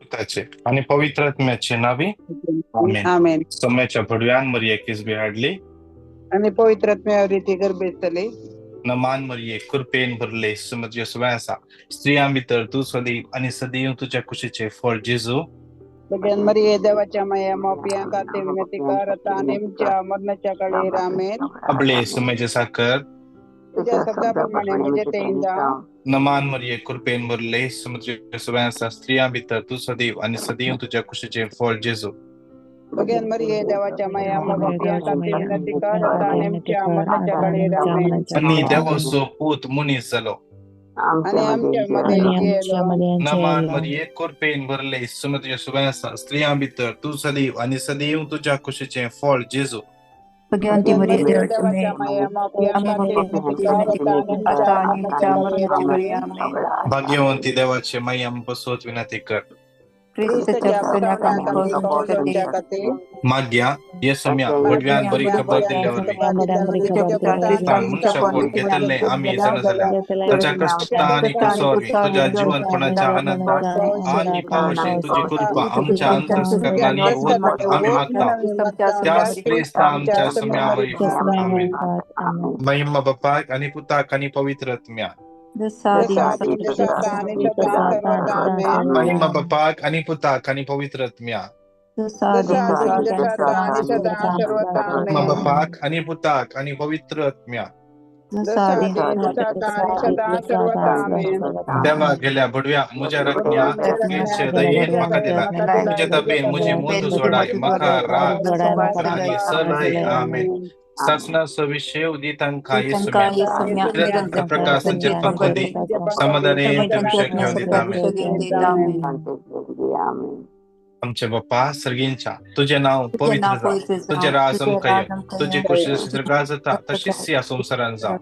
पिताचे आणि पवित्र आत्म्याचे नावे आमेन. आमेन. सम्याच्या भडव्यान मरिये किसबे हाडली आणि पवित्रात्म्यावरती गर्भस्थले नमान मरिये कृपेन भरले सुमध्य सुवासा स्त्रियां भितर तू सदैव आणि सदैव तुझ्या कुशीचे फळ जेजू भजन मरिये देवाच्या माया मापिया गाते विनंती कर आता नेमच्या मरणाच्या काळी आमेन. अबले सुमेचे साखर तुझ्या शब्दाप्रमाणे म्हणजे ते इंदा नमान मरिये कृपेन भरले सुमध्य सुवासा स्त्रियां भितर तू सदैव आणि सदैव तुझ्या कुशीचे फळ जेजू भजन मरिये देवाच्या माया मापिया गाते विनंती कर आता नेमच्या मरणाच्या काळी आमेन. आणि देवाचो पूत मुनीस झालो आणि आमच्या मध्ये नमान मरिये कृपेन भरले सुमध्य सुवासा स्त्रियां भितर तू सदैव आणि सदैव तुझ्या कुशीचे फळ जेजू भगवंती मरिये देवाची देवाच्या माया मापिया गाते विनंती कर आता नेमच्या मरणाच्या काळी आमेन. भाग्यवंती देवाचे मायम बसवत विनंती कर ख्रिस्ताच्या पुण्याकामी माग्या येसम्या वडव्यान बरी खबर दिल्यावर मनुष्य कोण घेतले आम्ही जण झाल्या तुझ्या कष्ट आणि कसोरी तुझ्या जीवनपणाच्या आनंदात आणि पावशी तुझी कृपा आमच्या अंतःकरणाने आम्ही मागता त्याच ख्रिस्त आमच्या सम्यावर आमेन. महिमा बापा आणि पुताक आणि पवित्र आत्म्या महिमा बापाक आणि पुताक आणि पवित्र आत्म्या महिमा बापाक आणि पुताक आणि पवित्र आत्म्या देवा गेल्या बडव्या मुझ्या रखण्या दयेन म्हाका दिला तुझे तबेन मुझे मुंद सोडाय म्हाका राग आणि सलय आमेन. शासना सविषय उदितांका येसुम्या प्रकाशांचे पंखोदी समाधाने विषय घेऊन देता आमचे बाप्पा सर्गींच्या तुझे नाव पवित्र जा तुझे राज अमकय तुझे कुशल स्वर्गा जाता तशीच या संसारात जा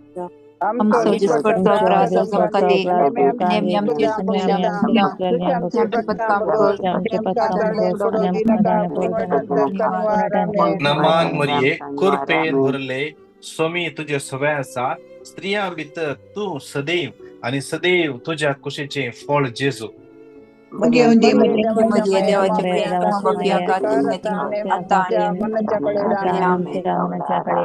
नमान मरिये कृपेन भरले स्वामी तुझे सवयासा स्त्रिया भितर तू सदैव आणि सदैव तुझ्या कुशीचे फळ जेजू भगवंती मरिये देवाच्या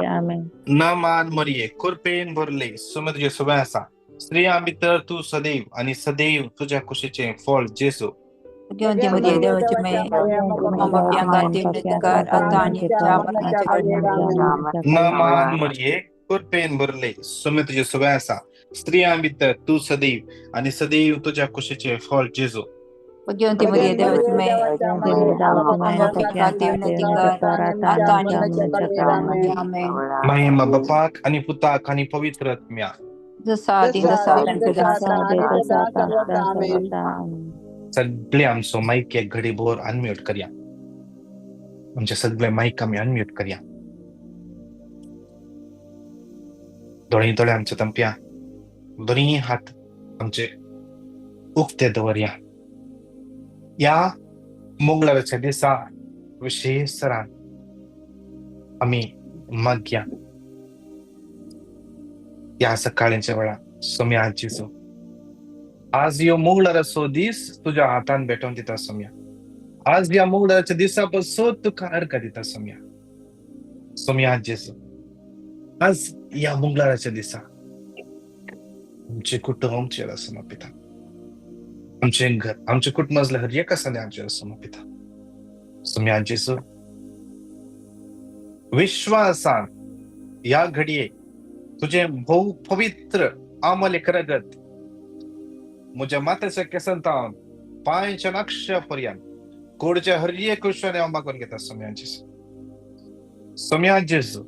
आमेन. नमान मरिये कृपेन भरले सुमध्य सुवासा स्त्रिया भितर तू सदैव आणि सदैव तुझ्या कुशीचे फळ जेजू भगवंती मरिये देवाच्या नमान मरिये कृपेन भरले सुमध्य सुवासा स्त्रिया भितर तू सदैव आणि सदैव तुझ्या कुशीचे फळ जेजू भगवंती मरिये महिमा बापाक आणि पुताक आणि पवित्र आत्म्या सगळे आमचो माईक एक घडी भोर अनम्यूट करूया आमचे सगळे माईक आम्ही अनम्यूट करूया दोन्ही तोडे आमच्या तंप्या दोन्ही हात आमचे उक्ते दवरया या मंगळवारच्या दिसा विशेष सरान आम्ही माग्या या सकाळच्या वेळा सोम्या आजीचो आज यो मंगळवाराचो दीस तुझ्या हातान भेटून दिता सोम्या आज या मंगळवारच्या दिसापासून तुका अर्घ दिता सोम्या सोम्या आजीचो आज या मंगळवारच्या दिसा आमचे कुटुंब आमचे समर्पिता आमचे घर आमचे कुटुंबातल्या हर एका सध्या आमच्या समर्पिता सोम्या आजीचो विश्वासान या घडये तुझे बहु पवित्र आमले करगत मुझ्या मातेच्या केसंतान पायांच्या नाक्षापर्यंत कोडच्या हर एक विश्वाने मागून घेतात सोम्या जेजू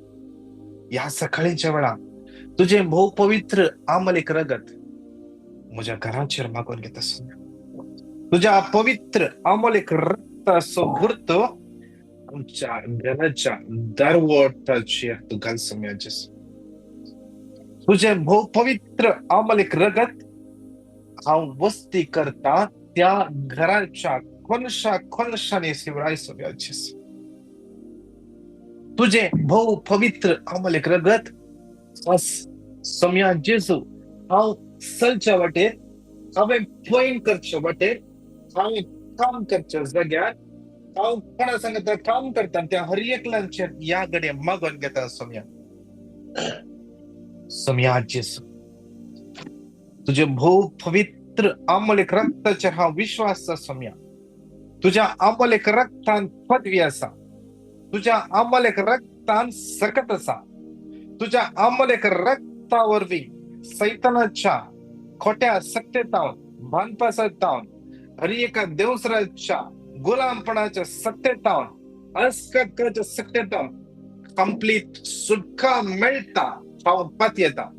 या सकाळीच्या वेळा तुझे बहु पवित्र आमले करगत मुझ्या घराचेर मागून घेतात सोम्या तुझ्या पवित्र आमलेक रक्ताचो भुरतो आमच्या घराच्या दारवटाचेर तू घाल सोम्या जेजू तुझे बहु पवित्र आमलेक रगत हांव वस्ती करता त्या घराच्या खोनशाने शिवराय सोम्या जेजू तुझे बहु पवित्र आमलेक रगत सोम्या जेजू हांव सलच्या वाटेर हांवें पॉइंट करचे वाटेर हांवें काम करच्या जाग्यार हांव कोणा सांगता काम करता त्या हर एकल्याचे याकडे मागून घेता सोम्या. सोम्या जेसू तुझे भोव पवित्र अमोलिक रक्ताचेर हांव विश्वास आसा सोम्या. तुझ्या अमोलिक रक्तान पदवी आसा. तुझ्या अमोलिक रक्तान सकत आसा. तुझ्या अमोलिक रक्ता वरवीं सैतानाच्या खोट्या सत्तेतावन बांधपासतावन हर एका देवसराच्या गुलामपणाच्या सत्तेतावन अस्कत्याच्या सत्तेतावन कंप्लीट सुटका मेळटा हांव पात येता.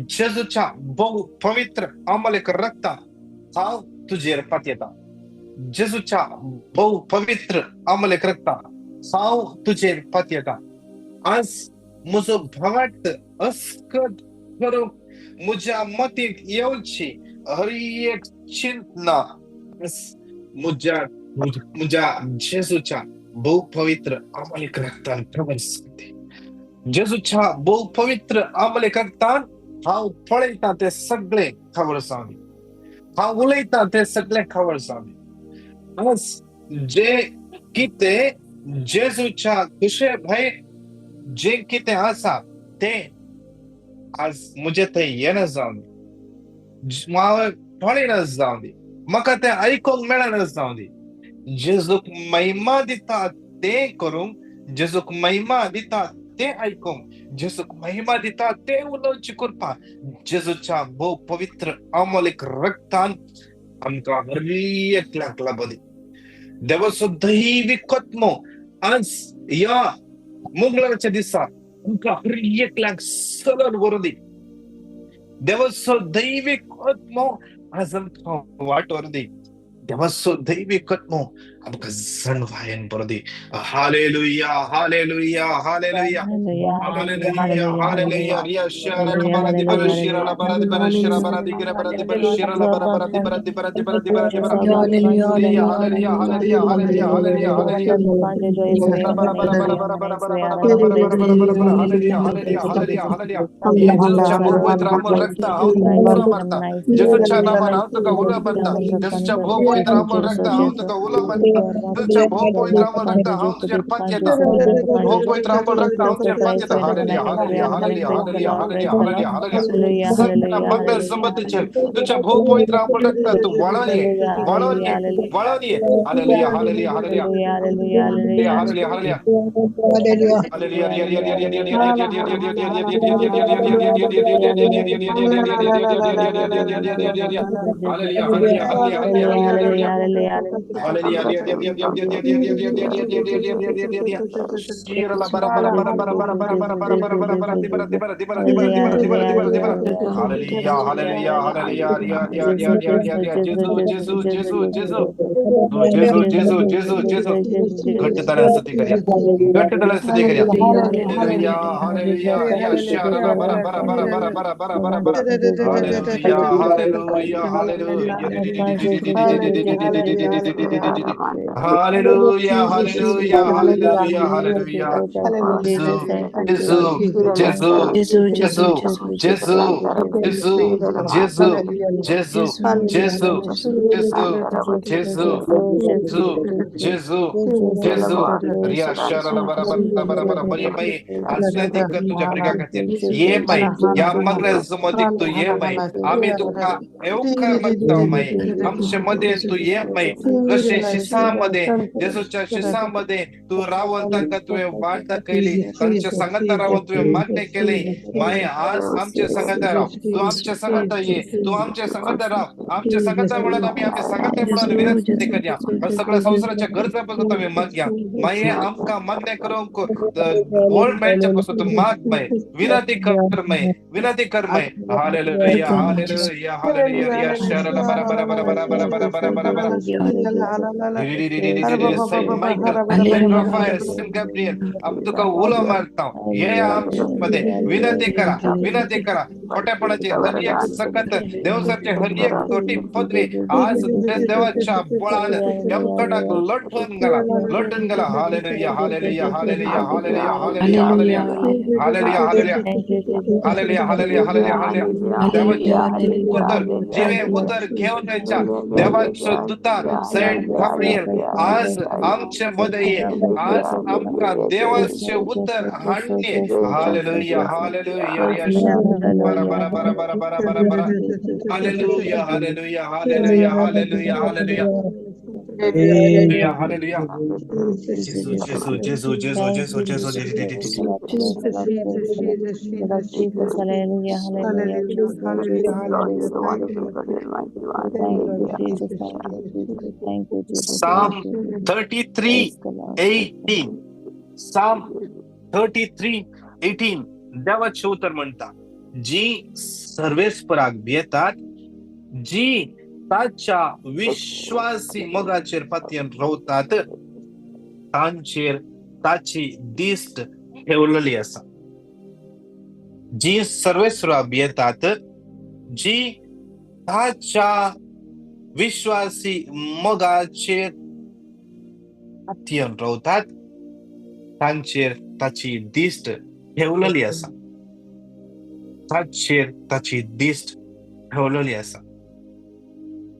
जेजूच्या बहु पवित्र अमोलिक रक्तान हांव तुजेर पात येता. जेजूच्या बहु पवित्र अमोलिक रक्तान हांव तुजेर पात येता. आज म्हजो भावार्थ अस्कत करूंक म्हज्या मतींत येवची हर एक चिंतना म्हज्या जेजूच्या बहु पवित्र अमोलिक रक्तान कवर जाते. जेजूच्या बहु पवित्र अमोलिक रक्तान हांव पळयता ते सगळे खबर जावनी. हांव उलयता ते सगळे खबर जावनी. आज जे कितें जेजूच्या कुशे भायर जे कितें आसा ते आज मुझे थंय येना जावनी. हांव पळयना जावनी. म्हाका ते आयकूंक मेळना जावनी. जेजूक महिमा दिता ते करूंक, जेजूक महिमा दिता ते आयकूंक, जेजूक महिमा दिता ते उलोवची करपाक जेजूच्या भोव पवित्र अमोलिक रक्तान आमकां हर एकल्याक लाभ दी. देवाचो दैवीक आत्मो आज ह्या मंगळारच्या दिसा आमकां हर एकल्याक सलन व्हरून दी. देवाचो दैवीक आत्मो आज आमकां वाटोर दी. देवाचो दैवीक आत्मो आमकां जणवायेन भरून दी. Hallelujah hallelujah hallelujah hallelujah hallelujah. रिया शराला बरादी बरा शिराला बरादी बरा शिरा बरादी गिरा बरादी बरा शिराला बरा बरादी बरादी बरादी बरादी बरादी बरा. Hallelujah hallelujah hallelujah hallelujah hallelujah hallelujah. बरा बरा बरा बरा बरा बरा बरा बरा बरा बरा बरा बरा. Hallelujah hallelujah hallelujah hallelujah. जेजूच्या पवित्र अमोल रक्ता हांव उलो मारता. जेजूच्या नामान हांव तुका उलो मारता. जेजूच्या भोव पवित्र अमोल रक्ता हांव तुका उलो मारता. तुझ्या भोव पवित्र अमोल रक्ता हांव तुजेर पात येता. भोव पवित्र अमोल रक्ता हांव तुजेर पात येता. Hallelujah hallelujah hallelujah hallelujah hallelujah hallelujah hallelujah. सगळ्या मंगळ संबंधीचेर तुझ्या भोव पवित्र अमोल रक्ता तू वळोन ये वळोन ये वळोन ये. Hallelujah hallelujah hallelujah hallelujah hallelujah hallelujah Hallelujah, hallelujah, hallelujah, hallelujah. आम्ही तुका एवकार मागता माई. आमच्या मध्ये तू ये माई. जसे शिसामध्ये जेजूच्या शिसामध्ये तू रावण ताका तुवें वार्ता केली. तांच्या संगता रावण तुवें मान्य केले. माय आज आमच्या संगता राव. तू आमच्या संगता ये. तू आमच्या संगता राव. आमच्या संगता म्हणून आम्ही संगता म्हणून विनंती करूया. सगळ्या संसाराच्या गरजा पासून तुम्ही मागया. माये आमकां मान्य करूंक गोल्ड मेळच्या पासून तू माग माय. विनंती कर माय. विनंती कर माय. Hallelujah hallelujah hallelujah. या शराला बरा बरा बरा बरा बरा बरा बरा बरा बरा. Saint Michael, Saint Raphael, Saint Gabriel, आम तुका उलो मारता. ये आममध्ये विनंती करा. विनंती करा. खोट्यापणाची हर एक सकत देवसाचे हर एक खोटी पदवी आज देवाच्या बळान कडक लोटून गेला. Hallelujah hallelujah hallelujah hallelujah hallelujah hallelujah hallelujah hallelujah Thank you, Jesus. Hallelujah hallelujah hallelujah hallelujah देवाचे उतर जिवे उतर घेऊन यायच्या देवाचं दूता सेंट गब्रिएल आज आमच्या मध्ये ये. आज आमका देवाचे उत्तर हाणणे. हालेलुया हालेलुया यशा बरा बरा बरा बरा बरा बरा बरा hallelujah hallelujah hallelujah hallelujah hallelujah hallelujah hallelujah जेसू जेसू जेसू जेसू जेसू जेसू Jesus, hallelujah, hallelujah, Jesus, Jesus, thank you, Jesus, Psalm 33:18 Psalm 33:18 देवाचे उत्तर म्हणता जी सर्वेस्पराक भियेतात जी ताच्या विश्वासी मोगाचेर पातयेन रावतात तांचेर ताची दिस्ट ठेवलेली आसा. जी सर्वेस्पराक भियेतात जी ताच्या विश्वासी मोगाचेर पातयेन रावतात तांचेर ताची दिस्ट ठेवलेली आसा. ताचेर ताची दिस्ट ठेवलेली आसा.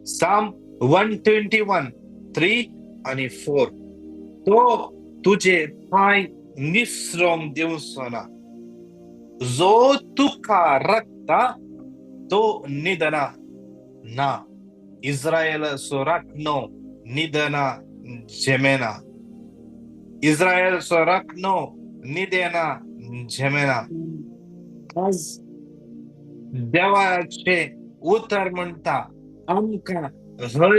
Psalm 121:3 आणि 4 तो तुझे पाय निसरोंक दिवचो ना. जो तुका रखता तो निदना ना. इस्रायेलाचो राखणो निदना झेमेना. इस्रायेलाचो राखणो निदेना झेमेना. आज देवाचे उतर म्हणता आमका हर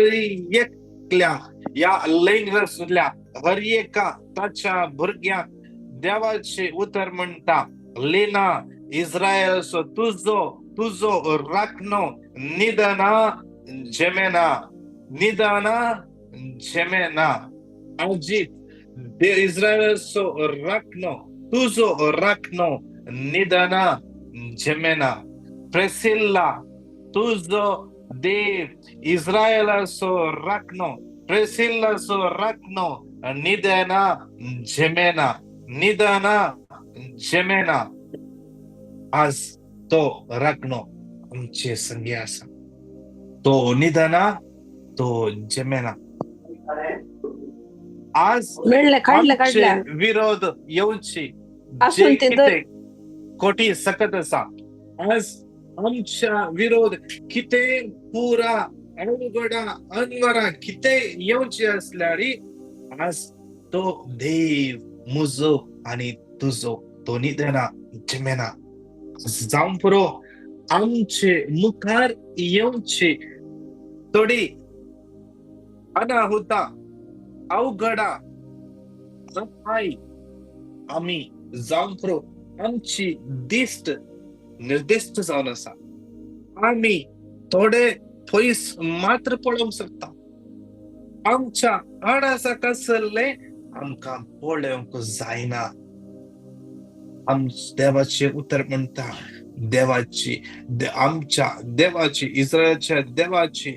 या लैंगिकल्या हर एका ताच्या भुरग्याक देवाचे उतर म्हणता लेना इस्रायेलाचो तुझो राखणो निदना झेमेना. निदना झेमेना. अजित इस्रायेलाचो राखणो तुझो राखणो निदना झेमेना. प्रेसिल्ला तुझो देव इस्रायेलाचो राखणो प्रेसिल्लाचो राखणो निदना झेमेना. निदना झेमेना. आज तो राखणो आमचे संगी आसा. तो निदना तो झेमेना. आज आमचे विरोध येऊची जे किते कोटी सकत आसा. आज आमच्या विरोध किते पुरा अवघडा अनवरा किते येऊचे असल्यारी आज तो देव मुजो आणि तुझो तो निदना झेमेना. जाऊन पुरो आमचे मुखार येऊचे थोडी अनाहुता अवघडा आम्ही जाऊन पुरो आमची दिस्ट निर्दिष्ट जावन आसा. आम्ही थोडे पयस मात्र पळोवंक शकता. आमच्या आडासा कसले आमकां पळोवंक जायना. देवाचे उतर म्हणता आमच्या देवाची इस्रायलच्या देवाची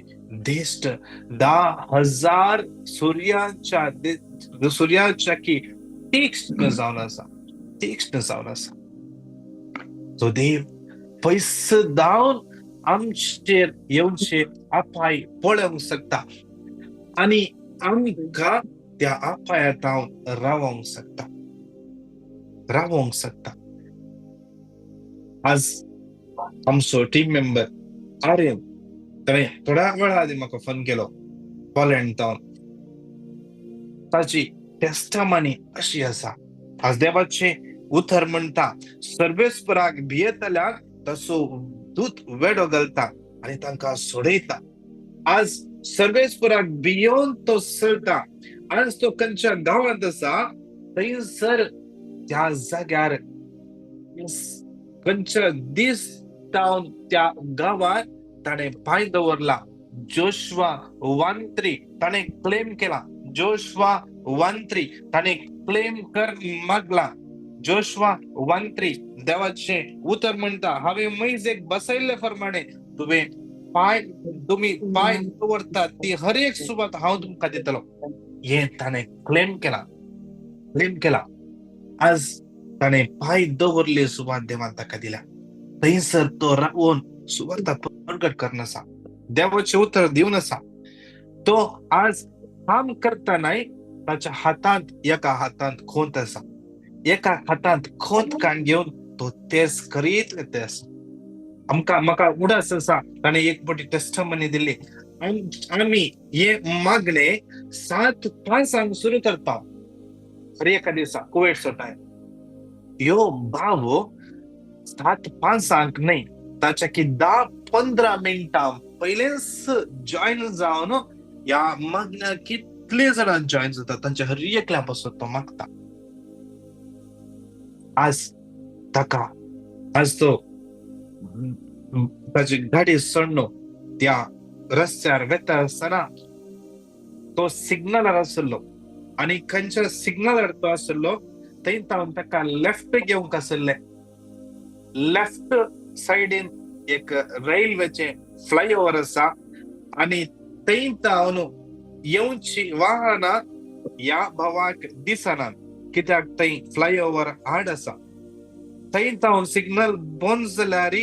दिष्ट 10,000 सूर्याच्या की तीक्ष्ण जावन आसा. तीक्ष्ण जावन आसा. तो देव पयस जावन आमचेर येवचे अपाय पळोवंक शकता आणि आमकां त्या अपायातावन रावोंक शकता. आज आमचो टीम मेंबर आर्यन ताणें थोड्या वेळा आदी म्हाका फोन केलो पोलंडांतावन. ताची टेस्टमनी अशी आसा. आज देवाचे उतर म्हणता सर्वेस्पराक भियेतल्याक तसो दूत वेडो घालता आणि तांकां सोडयता. आज सर्वेस्पराक भियोन तो चलता. आज तो खंयच्या गांवांत आसा थंयसर त्या जाग्यार खंयच्या दीस जावन त्या गांवांत ताणें पांय दवरला. जोशुआ 1:3 ताणें क्लेम केला. जोशुआ 1:3 ताणें क्लेम कर मागला. जोशुआ 1:3 देवाचे उतर म्हणता हांवें मैजेक बसयल्ले प्रमाणे तुवें पांय तुम्ही पाय दवरतात ती हर एक सुवात हांव तुमकां दितलो हे ताणें क्लेम केला. आज ताणें पाय दवरले सुवात देवान ताका दिल्या. थंयसर तो रावून सुवाता प्रगट करन आसा, देवाचें उतर दिवन आसा. तो आज काम करतानाय ताच्या हातांत एका हातांत खोंत आसा, एका हातांत खोंत काण घेवन तो तेच करीत येता आसा. म्हाका उडास आसा ताणें एक फावटी टेस्टमनी दिली. आमी हे मागणे 7:05 सुरू करता हर एका दिसा कोविडचो टायम. ह्यो भाव 7:05 न्हय, ताच्या की 10-15 मिनिटां पयलेच जॉईन जावन ह्या मागण्या कितले जाणां जॉईन जाता तांच्या हर एकल्या पासून तो मागता. आज तो ताची गाडी सोडनो त्या रस्त्यार वेता आसतना तो सिग्नलार आसलो आनी खंयच्या सिग्नलार तो आसलो थंय तावन ताका लेफ्ट घेवंक आसले. लेफ्ट सायडीन एक रेल्वेचे फ्लायओव्हर आसा आनी थंय तावन येवची वाहनां ह्या भावाक दिसना कित्याक थंय फ्लायओव्हर आड आसा. थंय तावन सिग्नल बंद जाल्यार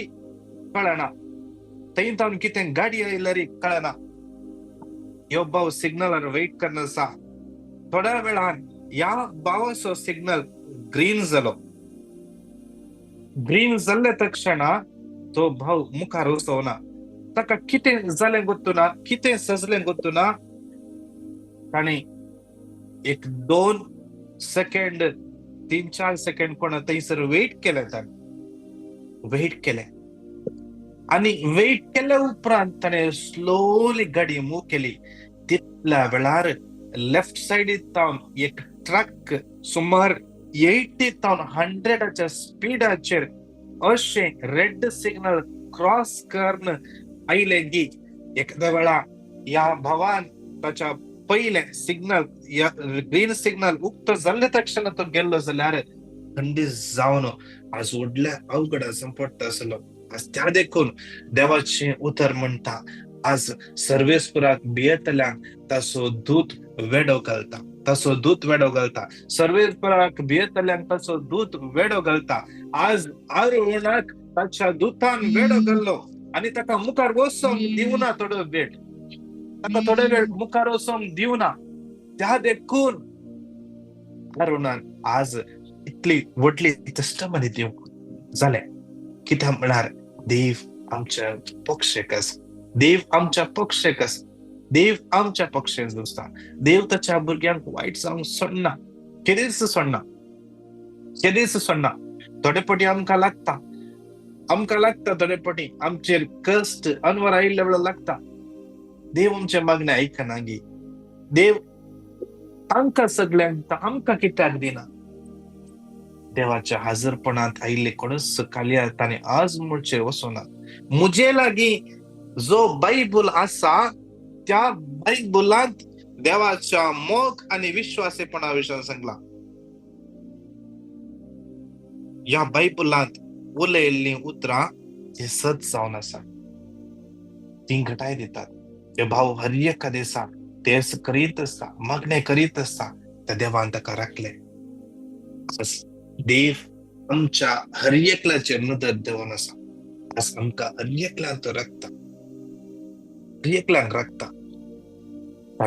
कळना, थंय तावन कितें गाडी आयल्यार कळना. ह्यो भाव सिग्नलार वेट करन आसा. थोड्या वेळान ह्या भावाचो सिग्नल ग्रीन जालो. ग्रीन जाल्ले तक्षणा तो भाव मुखार वचोना. ताका कितें जालें गोत्तुना, कितें सजलें गोत्तुना. ताणें 1-2 सेकंड 3-4 सेकंड कोण थंयसर वेट केलें. ताणें वेट केलें आनी वेट केल्या उपरांत ताणें स्लोली गाडी मूव केली. तितल्या वेळार लेफ्ट सायडींतल्यान एक ट्रक सुमार 80-100 स्पीडाचेर अशें रेड सिग्नल क्रॉस करून आयले की एखाद्या वेळा ह्या भावान ताच्या पयले सिग्नल ग्रीन सिग्नल उक्त जाल्ले तक्षण तो गेल्लो जाल्यार खंडीत जावन आज व्हडल्या अवघडाचो पडटा आसलो. आज त्या देखून देवाचें उतर म्हणटा आज सर्वेस्पुराक भियेतल्यांक ताचो दूत वेडो घालता. सर्वेस्पुराक भियेतल्यांक ताचो दूत वेडो घालता. आज आरोहणाक ताच्या दुतान वेडो घाल्लो आनी ताका मुखार वचोंक दिवना. ताका थोडे वेळ मुखार वचोंक दिवना. त्या देखून आरोहणान आज इतली व्हडली टेस्टमनी दिवंक जालें. कित्याक म्हळ्यार देव आमच्या पक्षेक आसा. देव आमच्या पक्षेक आसा. देव ताच्या भुरग्यांक वायट जावंक सोडना, केदीच सोडना. थोडे फावटी आमकां लागता थोडे फावटी आमचेर कश्ट अनवर आयिल्ले वेळार लागता. देव आमचे मागणे आयकना गी. देव तांकां सगळ्यांक आमकां कित्याक दिना. देवाच्या हाजरपणात आयिल्ले कोणूच कालिया ताणें आज मुळचेर वचोना. मुजे लागीं जो बायबल आसा त्या बायबलांत देवाच्या मोग आनी विश्वासीपणा विशयी सांगला. ह्या बायबलांत उलयल्लीं उतरां हे सत जावन आसा. ती घटाय दितात. ते भाव हर एका दिसा तेच करीत आसता, मागणे करीत आसता. त्या देवान ताका राखले. देव आमच्या हर एकल्याचेर नदर देवन आसा. आज आमकां हर एकल्याक तो राखता.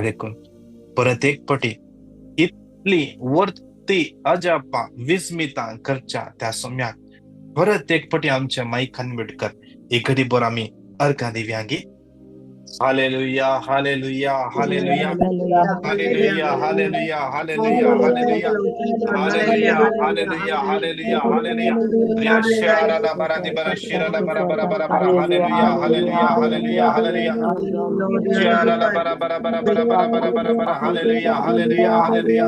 देखून परत एक फावटी इतली वर्ती अजापां विस्मितां करच्या त्या सोम्याक परत एक फावटी आमचे माई खानविडकर एक घडीभर आमी अर्घां दिव्यांगी. Hallelujah hallelujah hallelujah hallelujah hallelujah hallelujah hallelujah hallelujah hallelujah hallelujah hallelujah रियाशारा ला बरादी बराशिरा ला बरा बरा बरा बरा हालेलुया हालेलुया हालेलुया हालेलुया शारा ला बरा बरा बरा बरा बरा बरा बरा बरा hallelujah hallelujah hallelujah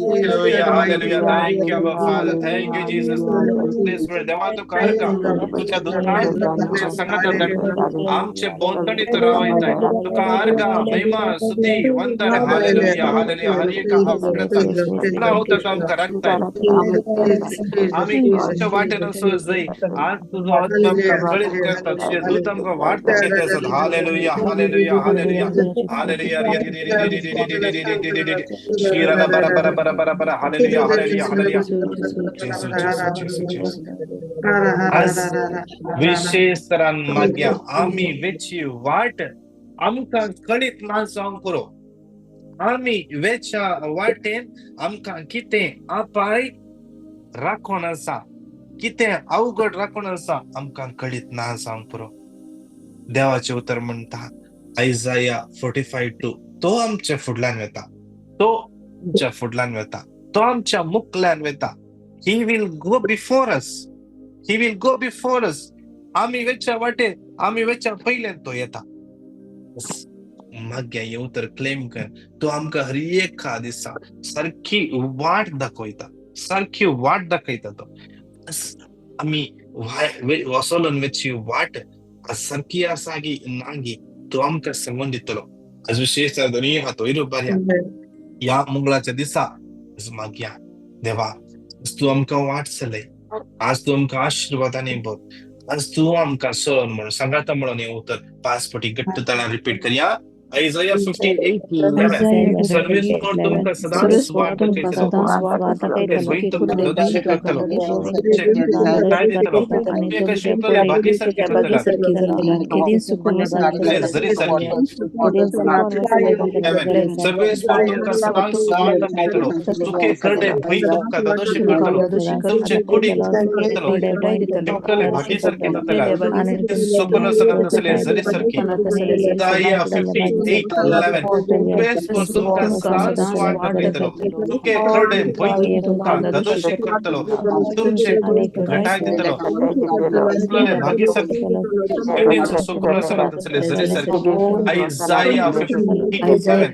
hallelujah hallelujah. Thank you father, thank you Jesus. Please देवा तो कार्य का तुझ्या दुःखात संगत आमचे बोलतणी तर वयताय तुका अर्घ महिमा स्तुती वंदन हालेलुया हालेलुया हर एक आवडता पुन्हा होता तो आमका राखताय आम्ही तुझ्या वाटेनं असो जाई आज तुझो आत्मा आमका कळीत करता तुझे दूत आमका वाटते घेत असत hallelujah hallelujah hallelujah hallelujah Shirala बरा बरा बरा बरा बरा हालेलुया हालेलुया हालेलुया जेसू जेसू जेसू जेसू आज विशेष तरान माग्या आम्ही वेची वाट आमका कळीत ना जावंक पुरो आम्ही वेच्या वाटेन आमका कितें अपाय राखोन आसा कितें अवघड राखोन आसा आमकां कळीत ना जावंक पुरो देवाचे उतर म्हणटा आयजाया 45:2 तो आमच्या फुडल्यान वेता तो आमच्या फुडल्यान वेता तो आमच्या मुखल्यान वेता he will go before us he will go before us आम्ही वेच्या वाटेन आम्ही वेच्या पयल्यान तो येता माग्या येऊ तर क्लेम कर तो आमकां हर एका दिसा सारखी वाट दाखयता सारखी वाट दाखयता तो आम्ही वसोलन वेची वाट सारखी आसा की नागी तो आमकां सांगून दितलो आज विशेष दोनी हातो इरू बऱ्या या मंगळाच्या दिसा माग्या देवा आज तू आमकां वाट चलय आज तू आमकां आशीर्वादाने भर आज तू आमकां सोडून म्हणून सांगाता म्हणून येऊ तर 5 फावटी घट्ट ताळा रिपीट करया Isaiah 58:11 सर्विस कोण तुमका सदांच वाट दाखयतलो तुमचे भय तुमका दर्शन करतलो काय दितलो एका शिंपल्या भागी सारखी करतलो जरी सारखी सर्विस कोण तुमका सदांच वाट दाखयतलो तुके करडे भय तुमका दर्शन करतलो तुमचे कुडी करतलो तुमका भागी सारखी करतलो सोपन सनत असले जरी सारखी Isaiah 58:11 बेस को तुमका सदांच वाट दाखयतलो तुके करडे भय तुमका दर्शन करतलो तुमचे घटाय दितलो तुमले भागी सारखी केदीच सोपन सनत असले जरी सारखी Isaiah 58:11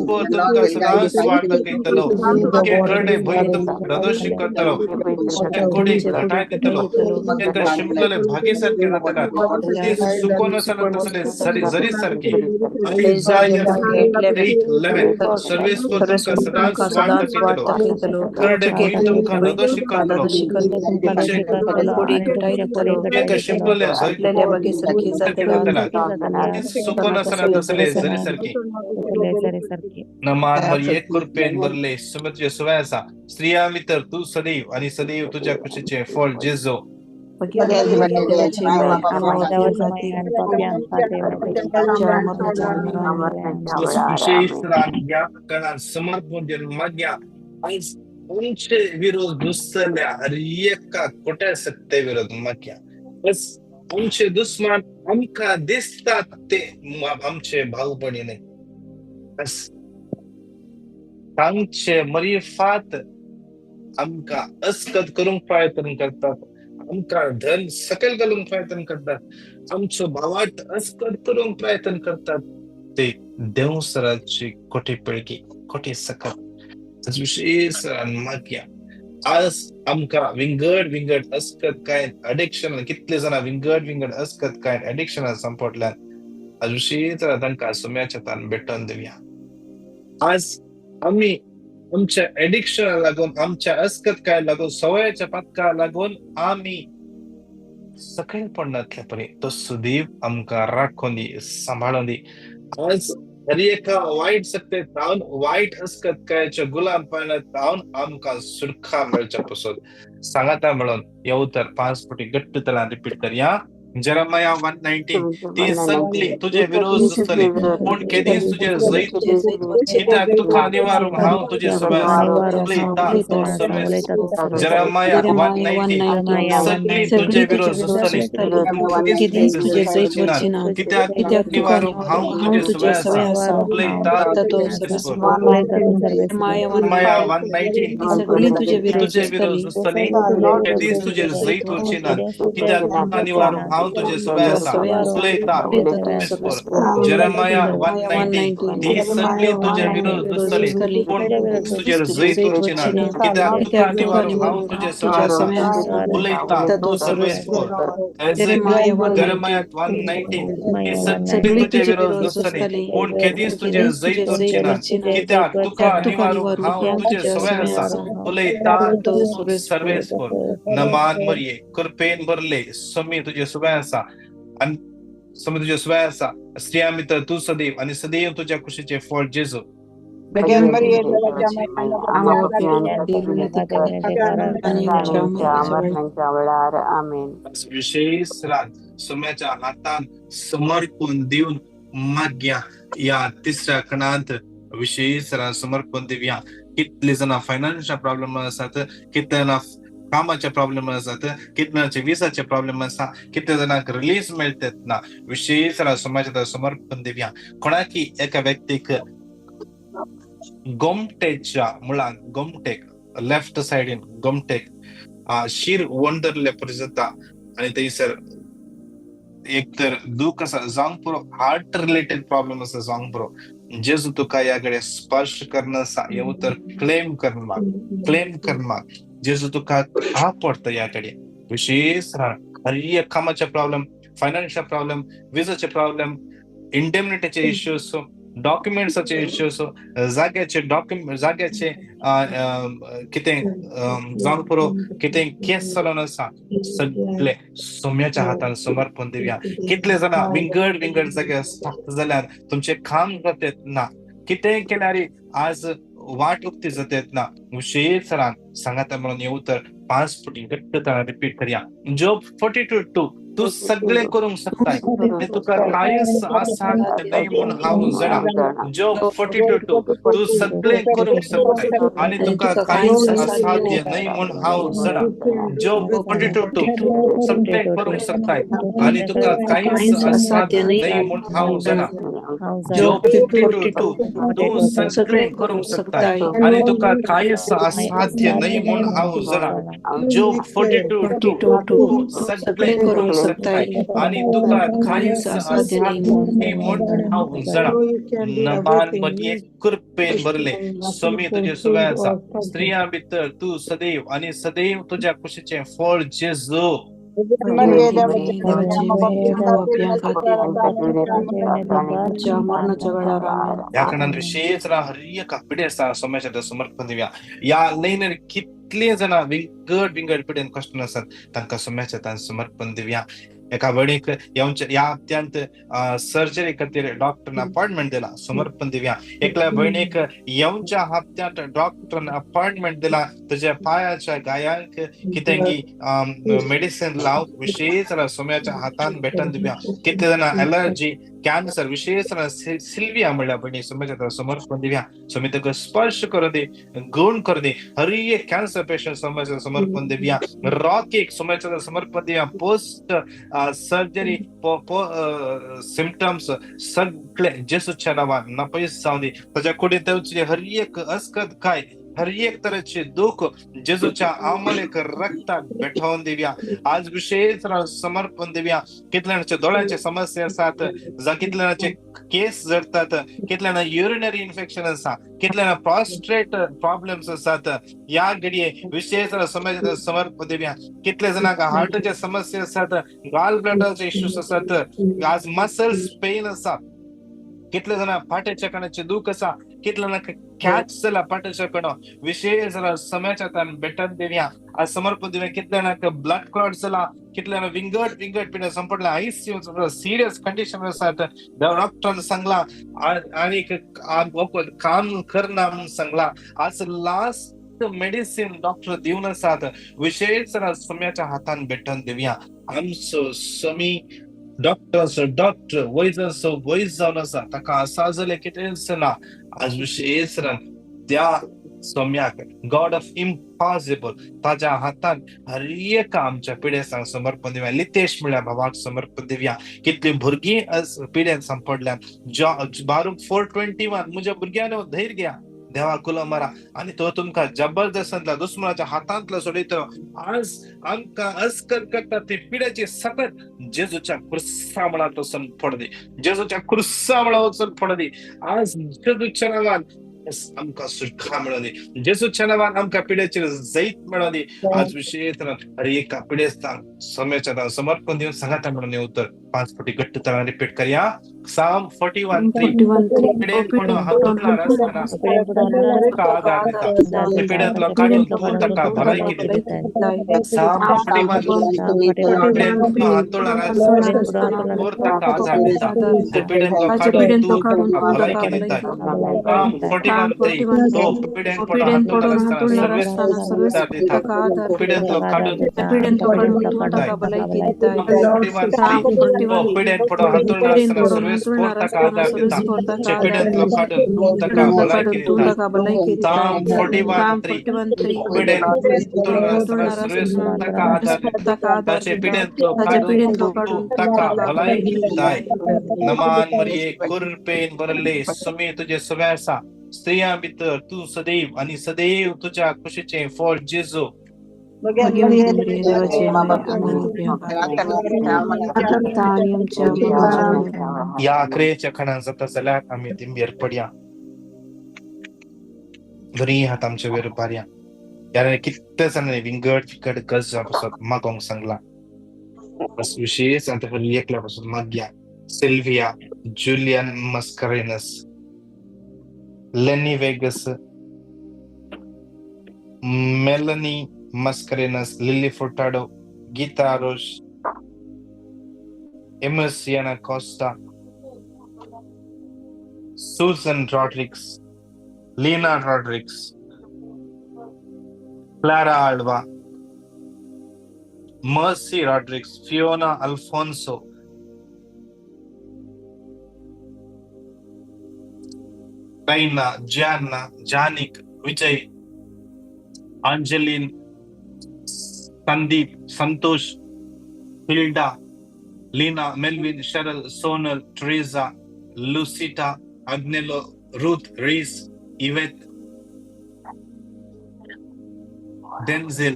को तुमका सदांच वाट दाखयतलो तुके करडे भय तुमका दर्शन करतलो तुमचे कुडी घटाय दितलो एका शिंपले भागी सारखी जातला ते सुकोन सनत असले जरी सारखी Isaiah 58:11 सर्विस को तुमका सदांच वाट दाखयतलो करडे भय तुमका दर्शन करतलो तुमचे कुडी घटाय दितलो एका शिंपले भागी सारखी जातला सुकोन सनत असले जरी सारखी नमाज और एक कृपेन बरले सुमत सुवासा स्त्रिया मित्र तू सदैव आणि सदैव तुझ्या खुशीचे फळ जेजो समर्पण माग्या उंचे विरोध दुसऱ्या हर एका खोट्या सत्ते विरोध माग्या बस आमचे दुश्मन आमका दिसतात ते आमचे भाऊ बहिणी नाही बस तांचे मरिफात आमका अस्कत करून प्रयत्न करतात आमका धन सकल घालून प्रयत्न करतात आमचो भावात अस्कत करून प्रयत्न करतात ते देवसराची खोटी पिळगी खोटी सकत विशेष माग्या आज आमका विंगड अस्कत काय अडिक्शन कितले जण विंगड अस्कत काय अडिक्शन संपटल्यान आज विशेष तांकां सुम्याच्या तान भेटून देऊया आज आम्ही आमच्या एडिक्शन लागून आमच्या अस्कत काय लागून सवयाच्या पत्का लागून आम्ही सकळपणातल्या परी तो सुदैव आमकां राखून दी सांभाळून दी आज हर एका वाईट सत्तेत राहून वाईट अस्कत कायच्या गुलामपणात राहून आमकां सुटका मेळच्या पासून सांगाता म्हणून येऊ तर 5 फावटी घट्ट ताळा रिपीट करया Jeremiah 1:19 ती सगळी तुझे विरोध जातली पण केदीच तुझे जैत कित्याक तुका निवारूंक हांव तुजे उलयता तो सर्वेस Jeremiah 1:19 सगळी तुझे विरोध जातली केदीच तुझे जैत वचना कित्याक निवारूंक हांव तुजे सर्वेस उलयता तो सर्वेस Jeremiah 1:19 सगळी तुझे विरोध जातली केदीच तुझे जैत वचना कित्याक तुका निवारूंक हांव तुजे सुबे आसा उलयता जेरेमाया 1:19 ती सगळी तुझे विरोध घुसतली पूण तुजेर जैत उरची ना कित्याक तुका निवारू हांव तुजे सुबे आसा उलयता तू सर्वेस्पर जेरेमाया 1:19 ती सगळी तुझे विरोध घुसतली पूण केदीच तुजेर जैत उरची ना कित्याक तुका निवारू हांव तुजे सुबे आसा उलयता तू सर्वेस्पर नमान मरिये कृपेन भरले समी तुजे सुबे आसा आनी समी तुजे सुबे आसा स्त्रिया भितर तू सदैव आणि सदैव तुझ्या खुशीचे फळ जेजू Bagian Maria dewaच्या विशेष रात सोम्याच्या हातान समर्पण देऊन माग्या या तिसऱ्या कणांत विशेष रात समर्पण देऊया कितले जण फायनान्शियल प्रॉब्लेम असतात कितले कामाचे प्रॉब्लेम असतात कितल्याचे विसाचे प्रॉब्लेम असतात कितले जणांक रिलीज मिळतात ना विशेष समाजात समर्पण देऊया कोणाकी एका व्यक्तीक गोमटेच्या मुळान गोमटेक लेफ्ट साइडीन गोमटेक शिर वंडरले परिसता आणि थंयसर एक तर दुःख असा जावंक पुरो हार्ट रिलेटेड प्रॉब्लेम असा जावंक पुरो जेजू तुका याकडे स्पर्श करणं ये उतर क्लेम करना जेजू तुका हा पडतं याकडे विशेष हर एक कामाचे प्रॉब्लेम फायनान्शियल प्रॉब्लेम विजाचे प्रॉब्लेम इंडेमनिटीचे इश्यूज डॉक्युमेंट्साचे इश्यूज जाग्याचे कितें जावंक पुरो कितें केस चलोन आसा सगळे सोम्याच्या हातान समर्पण दिवया कितले जाणां विंगड जागे जाल्यार तुमचे काम जातात ना कितें केल्यार आज वाट उक्ती जातात ना विशेष सांगाता म्हणून येऊ तर 5 फुटी घट्ट रिपीट करूया जॉब 42:2 तू सगळे करूंक शकताय तुका कांयच असाध्य नाही म्हणून हांव जाणा जॉब 42:2 तू सगळे करूंक शकताय आणि तुका कांयच असाध्य नाही म्हणून हांव जाणा जॉब 42:2 तू सगळे करूंक शकताय आणि तुका कांयच असाध्य नाही म्हणून हांव जाणा जॉब 42:2 तू सगळे करूंक शकताय आणि तुका कांयच असाध्य नाही म्हणून हांव जाणा जॉब 42:2 तू सगळे करूंक शकताय आणि तुका कांयच असाध्य नाही म्हणून हांव जाणा नमान मध्ये कृपेन भरले समी तुजे सुबे आसा स्त्रिया भितर तू सदैव आणि सदैव तुझ्या खुशीचे फळ जेजू या कारणान विशेष हर एका पिढी आसा सोम्याच्या समर्पण दिवया या लयन कितले जाणां विंगड पिढीन कश्ट आसात तांकां सोम्याच्या समर्पण दिवया एका वडीक या अत्यंत सर्जरी खातीर डॉक्टरन अपॉइंटमेंट दिला समर्पण दिवया एकल्या भयणीक येवच्या हप्त्यांत डॉक्टरन अपॉइंटमेंट दिला तुझ्या पायाच्या गायांक कितें की मेडिसिन लाव विशेष सोम्याच्या हातान भेटन दिवया कितले जाणां एलर्जी कॅन्सर विशेष सिल्विया म्हणल्या भयणी सोम्याच्या समर्पण दिवया सोमी ताका स्पर्श करू दे गुण करू दे हर एक कॅन्सर पेशंट सोम्याच्या समर्पण दिवया रॉकीक सोम्याच्या समर्पण दिवया पोस्ट सर्जरी सिम्पटम्स सगळे जेसूच्या नावान नपयस जावं दी ताच्या कुडींत हर एक अस्कत काय हर एक तरेचे दुःख जेजूच्या अमलेक रक्ताक भेटवून दिवया आज विशेष समर्पण दिवया कितल्याचे दोळ्याचे समस्या आसात जा कितल्याचे केस जडतात कितल्यांना युरिनरी इन्फेक्शन आसा कितल्यांना प्रॉस्ट्रेट प्रॉब्लेम्स आसात या घडये विशेष समाजात समर्पण दिवया कितले जणांक हार्टचे समस्या आसात गाल ब्लडरचे इश्यूज आसात आज मसल्स पेन आसा कितले जाणां फाटेच्या कणाचे दुःख आसा कितल्यांना कॅच जाला फाटेच्या कणो विशेष समाजात भेटन दिवया आज समर्पण दिवया कितल्यांना ब्लड क्लॉट जाला कितल्यांना विंगड पिढ्या संपडला आयसीयू सिरियस कंडिशन आसात डॉक्टरान सांगला आणि काम करना म्हणून सांगला आज लास्ट मेडिसिन डॉक्टर दिवन आसात विशेष सोम्याच्या हातान भेटन दिवया आमचो समी डॉक्टर वैज जावन आसा ताका आसा जाल्यार कितें ना आज विशेष त्या सोम्याक गॉड ऑफ इम्पॉसिबल ताच्या हातान हर एका आमच्या पिढ्याक समर्पण दिवया लितेश म्हणल्या भावाक समर्पण दिवया कितली भुरगीं पिढ्यान संपडल्यान बारूक 4:21 म्हज्या भुरग्यान धैर्य घ्या देवा कुलो मारा आणि तो तुमका जबरदस्तला दुश्मनाच्या हातांतलं सोडितो. आज आमका अस्कर करता ते पिढ्याचे सकट जेजूच्या क्रुसामुळा तो सण फोडदे. जेजूच्या क्रुसामुळा वचन फोडदे. आज जेजूच्या नावान आमका सुटका मिळवली. जेजूच्या नावान आमका पिढ्याचे जैत मिळवली. आज विशेष हर एका पिढ्याचा समयाच्या समर्पण देऊन सांगा म्हणून उत्तर 5 फुटी घट्ट तळा रिपीट करूया. Psalm 41:3 पिढ्यात पडो हातोडला रस्ताना का आधार देता. ते पिढ्यातला काढून तू तका भलायकी देता. Psalm 41 पिढ्यात पडो हातोडला रस्ताना तोर तका आधार देता. ते पिढ्यातला काढून तू तका भलायकी देता. Psalm 41:3 तो पिढ्यात पडो हातोडला रस्ताना सर्व देता. पिढ्यातला काढून तू तका भलायकी देता. 41:3 पिढ्यात पडो हातोडला रस्ताना सर्व स्फोर्ता का आधार देता. ते पिढ्यातला काढून तू तका भलायकी देता. Psalm 41:3 पिढ्यात हातोडला रस्ताना सर्व स्फोर्ता का आधार देता. त्याचे पिढ्यातला काढून तू तका भलायकी देताय. नमान मरिये कुरपेन बरले समे तुझे सव्यासा स्त्रिया भितर तू सदैव आणि सदैव तुझ्या खुशीचे फळ जेजू. या अखेरच्या खणान जाता जाल्यार आमी तिंबेर पडया. दोनी हात आमच्या वयर उबारया. याने कितले जाणांनी विंगड फिकट गरजा पासून मागोंक सांगला. बस विशेष आता एकल्या पासून मागया. Sylvia, Julian Mascarenhas, Lenny Vegas, Melanie Mascarenhas, Lily Furtado, Geeta Roche, Emerciana Costa, Susan Rodrigues, Lina Rodrigues, Clara Alva, Mercy Rodrigues, Fiona Alphonso, Raina, Giana, Janik, Vijay, Angeline, Sandeep, Santosh, Hilda, Lina, Melvin, Cheryl, Sonal, Tresa, Lucita, Agnelo, Ruth, Reece, Yvette, Denzil,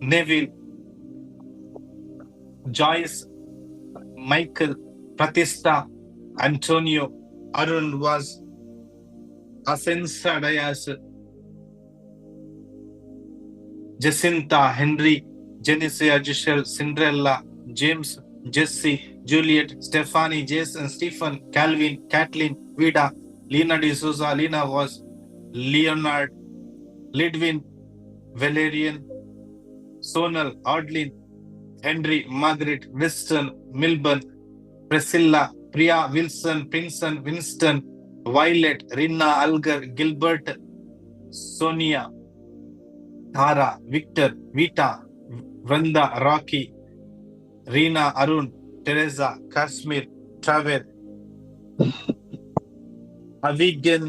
Neville, Joyce, Michael, Pratishtha, Antonio, Arun Vaz, असेंसा Dias, Jacinta, Henry, जेनिसिया, Gisele, Cinderella, James, Jessie, Juliet, Stephanie, Jason, Stephen, Calvin, Caitlin, Vida, Lina D'Souza, Lina Vas, Leonard, लिडविन, Valerian, Sonal, Odlin, Henry, Margaret, Wiston, Milburn, Priscilla, Priya, Wilson, Prinson, Winston, Violet, Rinna, Algar, Gilbert, Sonia, Tara, Victor, Vita, Vrinda, Rocky, Reena, Arun, Tereza, Kashmir, ट्रावेल, अविगन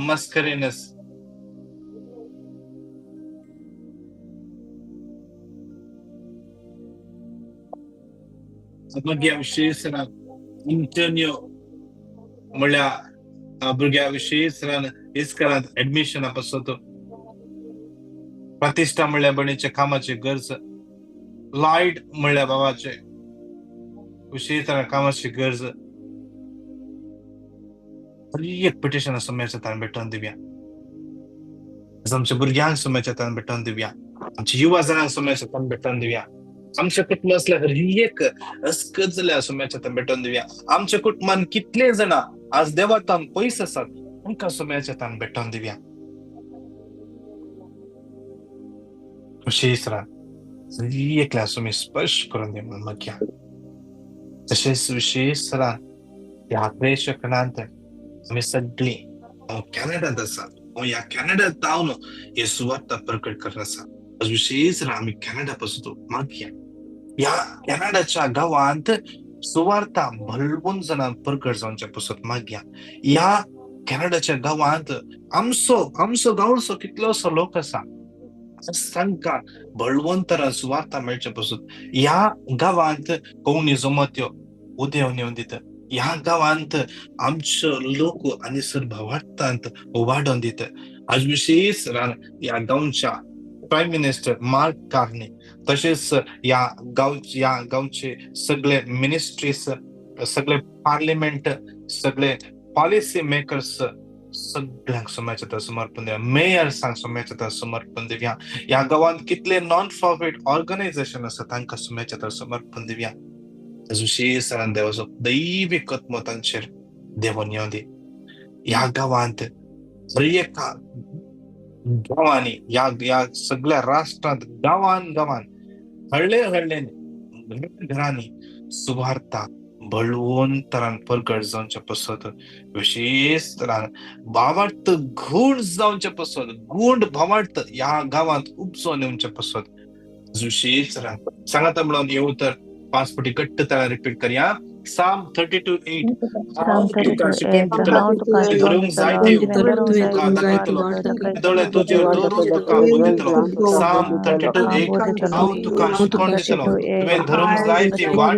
मस्करेनस, भुरग्या विशेष इंटरन्यू म्हणल्या भुरग्या विशेष इस्करांत ऍडमिशना पासून प्रतिष्ठा म्हणल्या बणीचे कामाचे गरज, लाईट म्हणल्या बाबाचे विशेष कामाची गरज, एक पिटिशन समयाच्या ताण भेटून दिव्या. आमच्या भुरग्यांक समयाच्या ताण भेटून दिव्या. आमच्या युवा जणांक समयाच्या ताण भेटून दिव्या. आमच्या कुटुंबातल्या एक अस्कजल्या समयाच्या ताण भेटून दिव्या. आमच्या कुटुंबान कितले जण आज देवातान पयस आसात तांकां समयाच्या ताण भेटून दिव्या. विशेष एकल्या तुम्ही स्पर्श करून दे म्हणून मग घ्या. तसेच विशेष या अखेरच्या क्षणांत आम्ही सगळी कॅनडात आसा या कॅनडात जावन हे सुवार्ता प्रकट करत आसा. विशेष आम्ही कॅनडा पासून माग घ्या. या कॅनडाच्या गावांत सुवार्ता भलवून जणां प्रकट जावच्या पासून माग घ्या. या कॅनडाच्या गावांत आमचो गांवचो कितलोसो लोक आसा तांकां बळवंतरा सुवार्ता मेळच्या पासून या गावांत कोणी जमत यो उदेव नेऊन दिता. ह्या गावांत आमचे लोक आणि सर वाटतात वाढून दित आज विशेष या गावच्या प्राईम मिनिस्टर मार्क कार्ने तसेच या गावचे सगळे मिनिस्ट्रीज सगळे पार्लिमेंट सगळे पॉलिसी मेकर्स सगळ्यांक सोम्याच्या समर्पण द्या मेयर्सांक सोम्याच्या समर्पण दिव्या या गावात कितले नॉन प्रॉफिट ऑर्गनायझेशन आसा तांकां सोम्याच्या समर्पण दिव्या विशेष देवाचो दैविक आत्मो तांचेर देवून येवं दी ह्या गावांत हर एका गावांनी या सगळ्या राष्ट्रांत गावान हळले घरांनी सुवार्ता बळवंतरान प्रगट जावचे पसत विशेष तरान भावार्थ गूण जावचे पसत गूंड भावार्थ या गावांत उपसोन येवचे पसत विशेष तरान सांगाता म्हणून येऊ तर 5 पटी घट्ट तरा रिपीट करया Psalm 32:8 Psalm 32:8 हांव तुका धरूंक जाय ते तुका दाखयतलो दोळे तुजे दवरून तुका बोधितलो Psalm 32:8 हांव तुका शिकवण दितलो तुवें धरूंक जाय ती वाट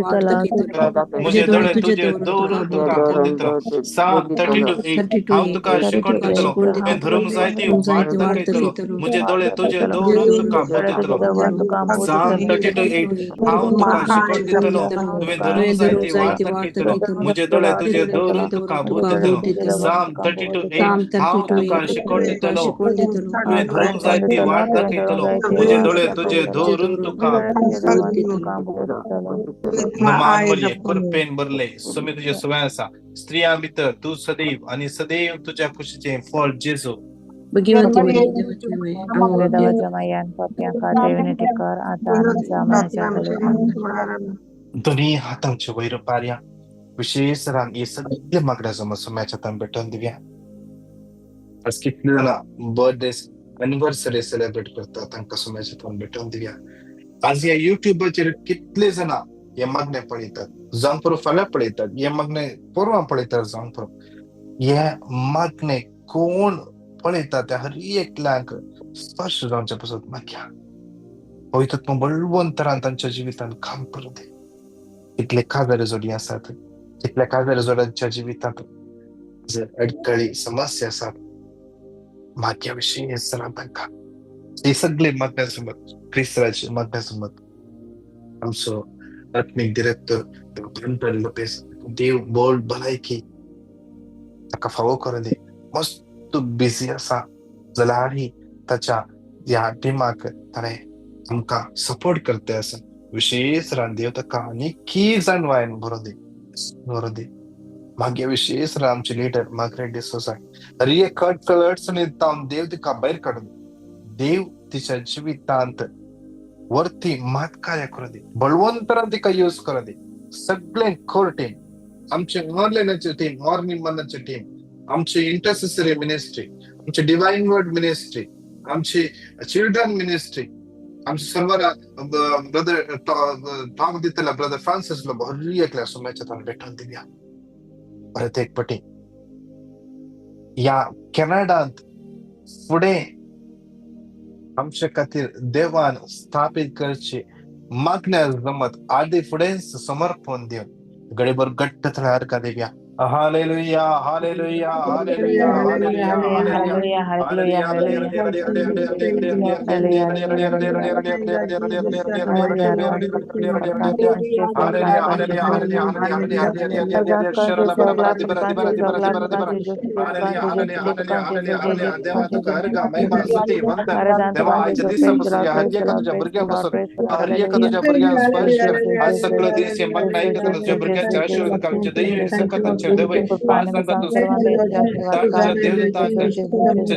म्हजे दोळे तुजे दवरून तुका बोधितलो Psalm 32:8 हांव तुका शिकवण दितलो तुवें धरूंक जाय ती वाट दाखयतलो म्हजे दोळे तुजे दवरून तुका बोधितलो Psalm 32:8 हांव तुका शिकवण दितलो तुवें धरूंक जाय ती वाट मुझे दोळे तुझे दवरून तुका बोधितलो Psalm 32:8 हांव तुका शिकवण दितलो तुवें धरूंक जाय ती वाट दाखयतलो मुझे दोळे तुझे दवरून तुका नमान बोलये कृपेन भरले सुमी तुझे सुवाय आसा स्त्रियां भितर तू सदैव आणि सदैव तुझ्या कुशीचे फळ जेजू बुद्धिमती मेरे देवाच्या मायान पाप्यांका देवनेटी कर आता आमच्या मनाच्या वेळी दोन्ही हातांचे वैर पार्या विशेष रान हे सगळे मागण्या समस्याच्या तान भेटून दिव्या आज कितले जण बर्थडे एनिव्हर्सरी सेलिब्रेट करतात तांकां सोम्याच्या तान भेटून दिव्या आज या युट्यूबाचेर कितले जण हे मागणे पळयतात जावं पुरो फाल्यां पळयतात हे मागणे परवां पळयतात जावं पुरो हे मागणे कोण पळयतात त्या हर एकल्याक स्पर्श जावचे पासून मागया पवित्र बळवंतरान तांच्या जिवितान काम करू दे कितले काजारे जोडी आसात कितल्या काजारे जोड्यांच्या जिवितांत अडकळी समस्या आसात मागया विशीं सरां तांकां हे सगळे मागण्यासमत क्रिस्ताचे मागण्यासमत आमचो आत्मीक डिरेक्टर लोपेस देव बोल भलायकी ताका फावो करूं दी मस्त बिझी आसा जाल्यारय ताच्या ह्या टिमाक ताणें आमकां सपोर्ट करता आसा विशेष रांदेव ताका आनीकी जाणवायन बरो दी मागे विशेष आमचे लिडर मार्गरेट डिसोजा रिये कट अडचणीत जावन देव तिका भायर काडून देव तिच्या जिवितांत वरती मात कार्य करू दी बळवंतरान तिका यूज करू दी सगळे कोर टीम आमचे ऑनलायनाचे टीम मॉर्निंग मनाचे टीम आमची इंटरसेसरी मिनिस्ट्री आमची डिवाइन वर्ड मिनिस्ट्री आमची चिल्ड्रन मिनिस्ट्री आमचे सर्वांना ब्रदर टॉक दितला ब्रदर फ्रान्सिस लो बरी एकल्या सोम्याच्या तान भेटून दिल्या परत एक पटी या कॅनडात फुडे आमच्या खातीर देवान स्थापित करचे मागण्या जमत आदी फुडें समर्पण दिवन गडेभर घट्ट थळार का देव्या hallelujah hallelujah hallelujah hallelujah hallelujah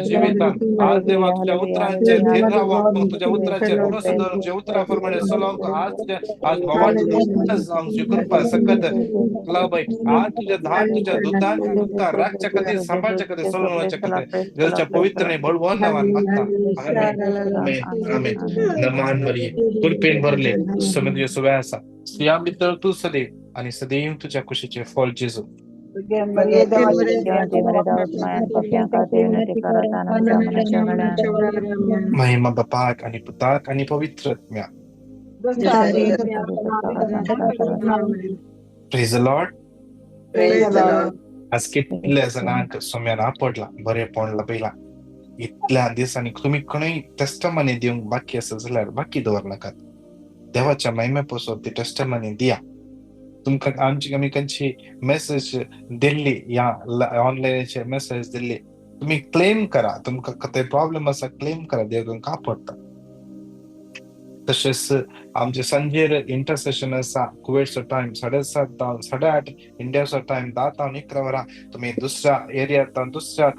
जीवितांत आज देवा तुझ्या उतरांचे तुझ्या उतरांचे तुझ्या उतराप्रमाणे सलोंक आज भवानी कृपा सकत बाई आज तुझ्या धान तुझ्या दुधान तुका रागच्या कधी सांभाळच्या कधी सलोनाच्या कधी देवाच्या पवित्र बळवून नावान मागता आमेन नमान मरिये कृपेन भरले समिती सुवाय आसा सिया भितर तू सदैव आणि सदैव तुझ्या कुशीचे फळ जेजू महिमा बापाक आणि पुताक आणि पवित्र आत्म्या praise the Lord Praise the Lord. आज कितल्या जणांक सोम्यान आपडला बरेपण लभयला इतल्या दिसांनी तुम्ही कोणी टेस्टमनी दिवंक बाकी आसा जाल्यार बाकी दवरनाकात देवाच्या महिमे पासून ती टेस्टमनी दिया तुमकां आमी खंयची मेसेज दिल्ली या ऑनलायनचे मेसेज दिल्ली तुम्ही क्लेम करा तुमकां कितें प्रॉब्लेम आसा क्लेम करा देव तुमकां आपडटा तशेंच आमचे संजेर इंटरसेशन आसा कुवेटचो टायम 7:30 जावन 8:30 इंडियाचो टायम 10 जावन 11 वरां तुम्ही दुसऱ्या एरियांत दुसऱ्या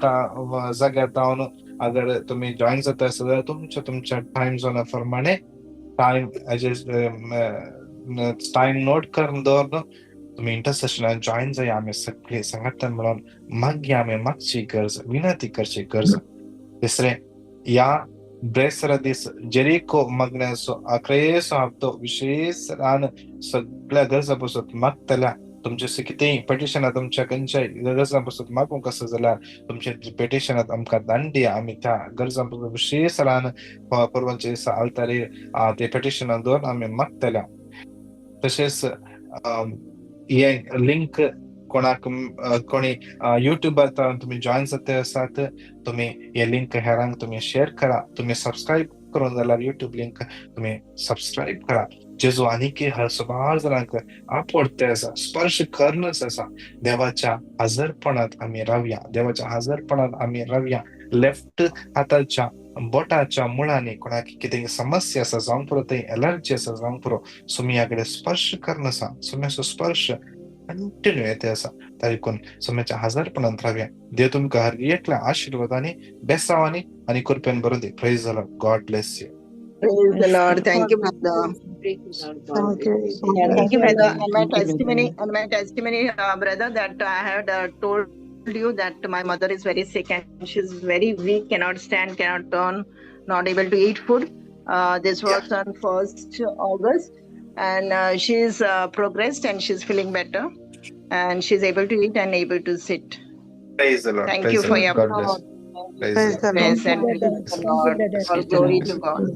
जाग्यार जावन अगर तुम्ही जॉईन जाता जाल्यार तुमच्या टायम झोना प्रमाणे टायम नोट करून दवरून तुम्ही इंटरसेशनात जॉईन जाया आम्ही सगळे संघटन मिळून मागया आम्ही मागची गरज विनंती करची गरज तिसरे या ब्रेसरा दीस जेरिको मागण्याचो 11 हप्तो विशेष रान सगळ्या गरजा पासून मागतल्या तुमचे कितेंय पेटिशनां तुमच्या खंयच्याय गरजां पासून मागूंक आसा जाल्यार तुमचे पेटिशनांत आमकां धाडून दिया आमी त्या गरजां पासून विशेष रान परवांचे दिसा आल्तारीर ते पेटिशनां दवरून आमी मागतल्या तशेंच हे लिंक कोणाक कोणी युट्यूबार तुम्ही जॉईन जाता आसात तुम्ही हे लिंक हेरांक तुम्ही शेअर करा तुम्ही सबस्क्राईब करून जाल्यार युट्यूब लिंक तुम्ही सबस्क्राईब करा जेजू आनीक सुमार जाणांक आपडते आसा स्पर्श करणच आसा देवाच्या हजरपणात आमी रावया देवाच्या हजरपणात आमी रावया लेफ्ट हाताच्या बोटाच्या मुळांनी कोणाक कितें समस्या आसा जावंक पुरो थंय एलर्जी आसा जावंक पुरो सुमया कडेन स्पर्श करण आसा सुमयाचो स्पर्श कंटिन्यू येते आसा तारीकून सुमयाच्या हजरपणांत रावया देव तुमकां हर एकल्या आशिर्वादांनी बेसावांनी आनी कृपेन भरून दी praise the Lord God bless you Praise the Lord. Thank you, brother. Thank you. Yeah, thank you, brother. And my testimony, brother, that I had told you that my mother is very sick and she's very weak, cannot stand, cannot turn, not able to eat food. This was on 1st August, and she's progressed and she's feeling better, and she's able to eat and able to sit. Praise the Lord. Thank Praise you the for Lord. your God bless. praise Praise the Lord. and praise the Lord. All glory to God.